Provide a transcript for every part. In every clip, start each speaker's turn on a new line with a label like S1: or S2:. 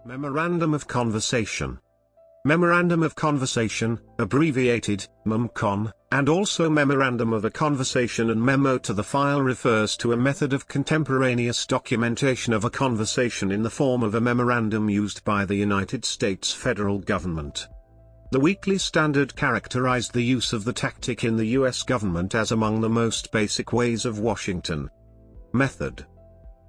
S1: Memorandum of Conversation. Memorandum of Conversation, abbreviated, MEMCON, and also Memorandum of a Conversation and Memo to the File refers to a method of contemporaneous documentation of a conversation in the form of a memorandum used by the United States federal government. The Weekly Standard characterized the use of the tactic in the U.S. government as among the most basic ways of Washington. Method.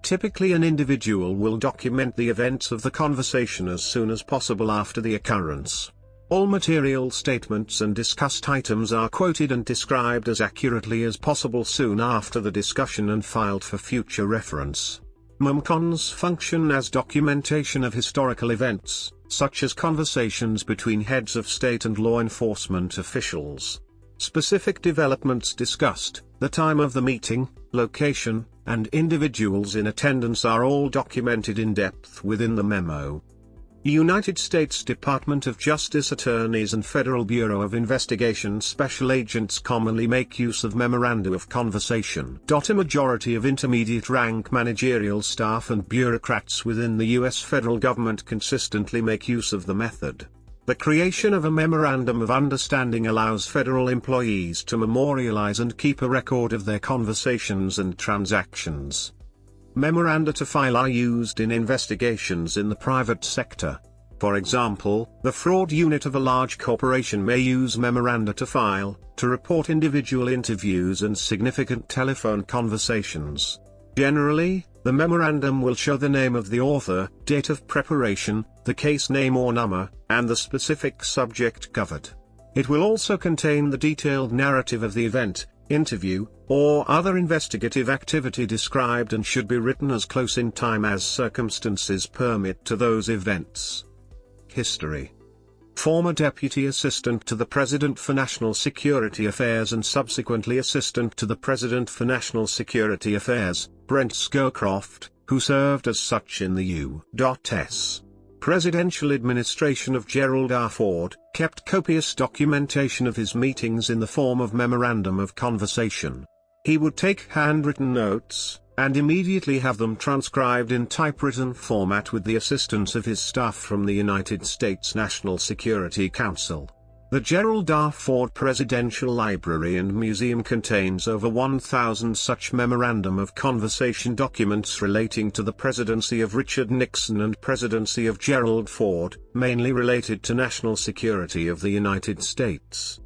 S1: Typically an individual will document the events of the conversation as soon as possible after the occurrence. All material statements and discussed items are quoted and described as accurately as possible soon after the discussion and filed for future reference. MEMCONs function as documentation of historical events, such as conversations between heads of state and law enforcement officials. Specific developments discussed, the time of the meeting, location, and individuals in attendance are all documented in depth within the memo. United States Department of Justice attorneys and Federal Bureau of Investigation special agents commonly make use of memoranda of conversation. A majority of intermediate rank managerial staff and bureaucrats within the U.S. federal government consistently make use of the method. The creation of a Memorandum of Understanding allows federal employees to memorialize and keep a record of their conversations and transactions. Memoranda to file are used in investigations in the private sector. For example, the fraud unit of a large corporation may use memoranda to file, to report individual interviews and significant telephone conversations. Generally, the memorandum will show the name of the author, date of preparation, the case name or number, and the specific subject covered. It will also contain the detailed narrative of the event, interview, or other investigative activity described and should be written as close in time as circumstances permit to those events. History. Former Deputy Assistant to the President for National Security Affairs and subsequently Assistant to the President for National Security Affairs, Brent Scowcroft, who served as such in the U.S. presidential administration of Gerald R. Ford, kept copious documentation of his meetings in the form of memorandum of conversation. He would take handwritten notes, and immediately have them transcribed in typewritten format with the assistance of his staff from the United States National Security Council. The Gerald R. Ford Presidential Library and Museum contains over 1,000 such memorandum of conversation documents relating to the presidency of Richard Nixon and presidency of Gerald Ford, mainly related to national security of the United States.